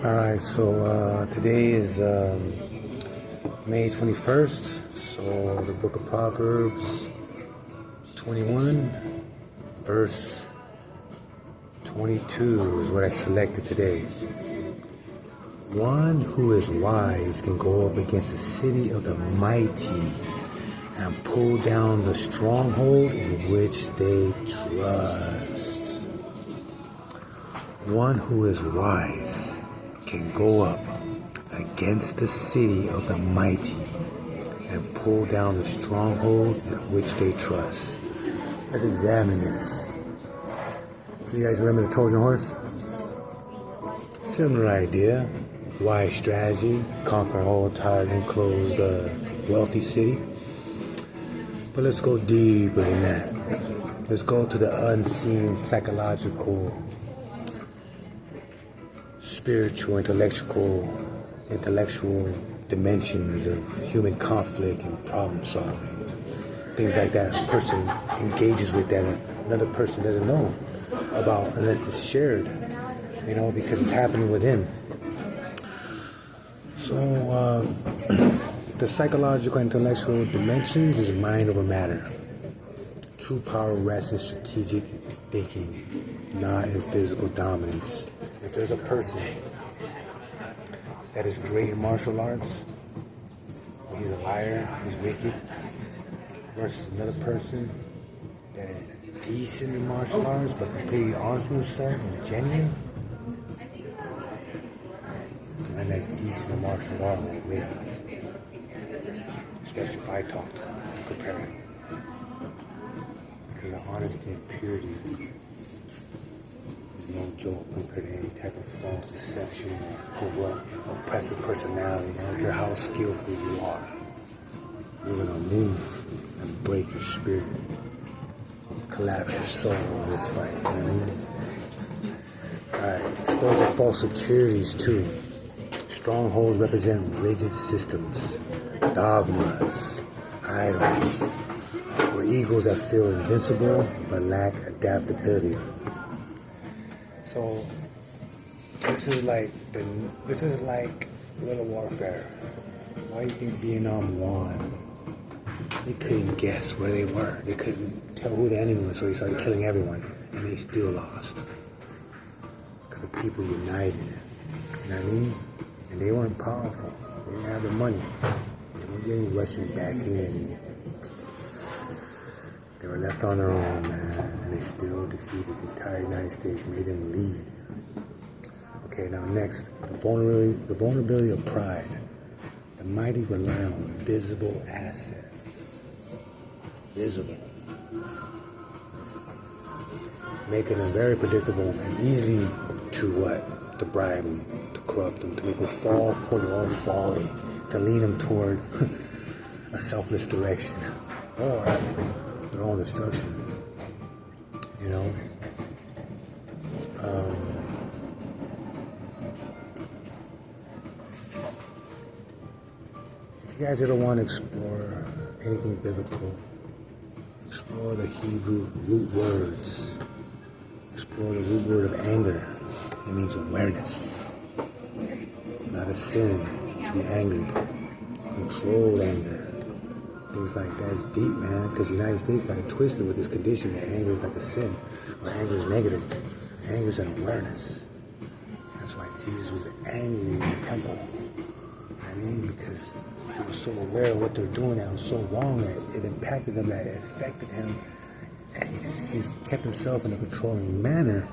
Alright, so today is May 21st, so the book of Proverbs 21, verse 22 is what I selected today. One who is wise can go up against the city of the mighty and pull down the stronghold in which they trust. One who is wise can go up against the city of the mighty and pull down the stronghold in which they trust. Let's examine this. So you guys remember the Trojan horse? Similar idea. Wise strategy, conquer a whole entire enclosed wealthy city. But let's go deeper than that. Let's go to the unseen psychological, spiritual, intellectual dimensions of human conflict and problem solving. Things like that a person engages with that another person doesn't know about unless it's shared, because it's happening within. So the psychological intellectual dimensions is mind over matter. True power rests in strategic thinking, not in physical dominance. If there's a person that is great in martial arts, he's a liar, he's wicked, versus another person that is decent in martial arts but completely honest with himself and genuine, the man that's decent in martial arts will win. Especially if I talk to him, compare it. Because the honesty and purity is no joke compared to any type of false deception or corrupt, oppressive personality. I don't care how skillful you are. You're going to move and break your spirit, collapse your soul in this fight. You know what I mean? Alright, expose the false securities too. Strongholds represent rigid systems, dogmas, idols, or egos that feel invincible but lack adaptability. So this is like guerrilla warfare. Why do you think Vietnam won? They couldn't guess where they were. They couldn't tell who the enemy was, so they started killing everyone, and they still lost. Because the people united. You know what I mean? And they weren't powerful. They didn't have the money. They weren't getting Russian backing. They were left on their own, man. And they still defeated the entire United States, made them leave. Okay, now next, the vulnerability of pride. The mighty rely on visible assets. Visible. Making them very predictable and easy to what? To bribe them, to corrupt them, to make them fall for their own folly, to lead them toward a selfless direction or their own destruction. If you guys ever want to explore anything biblical, explore the Hebrew root words. Explore the root word of anger. It means awareness. It's not a sin to be angry. Controlled anger. Things like that. It's deep, man, because the United States got it twisted with this condition that anger is like a sin, or anger is negative. Anger is an awareness. That's why Jesus was angry in the temple. Because he was so aware of what they're doing that was so wrong that it impacted him, that it affected him. And he's kept himself in a controlling manner,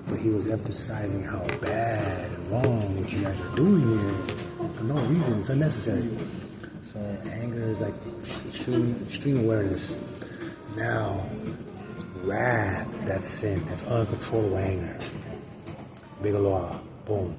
but he was emphasizing how bad and wrong what you guys are doing here for no reason. It's unnecessary. So anger is like extreme awareness. Now, wrath, that's sin. That's uncontrollable anger. Bigelow, boom.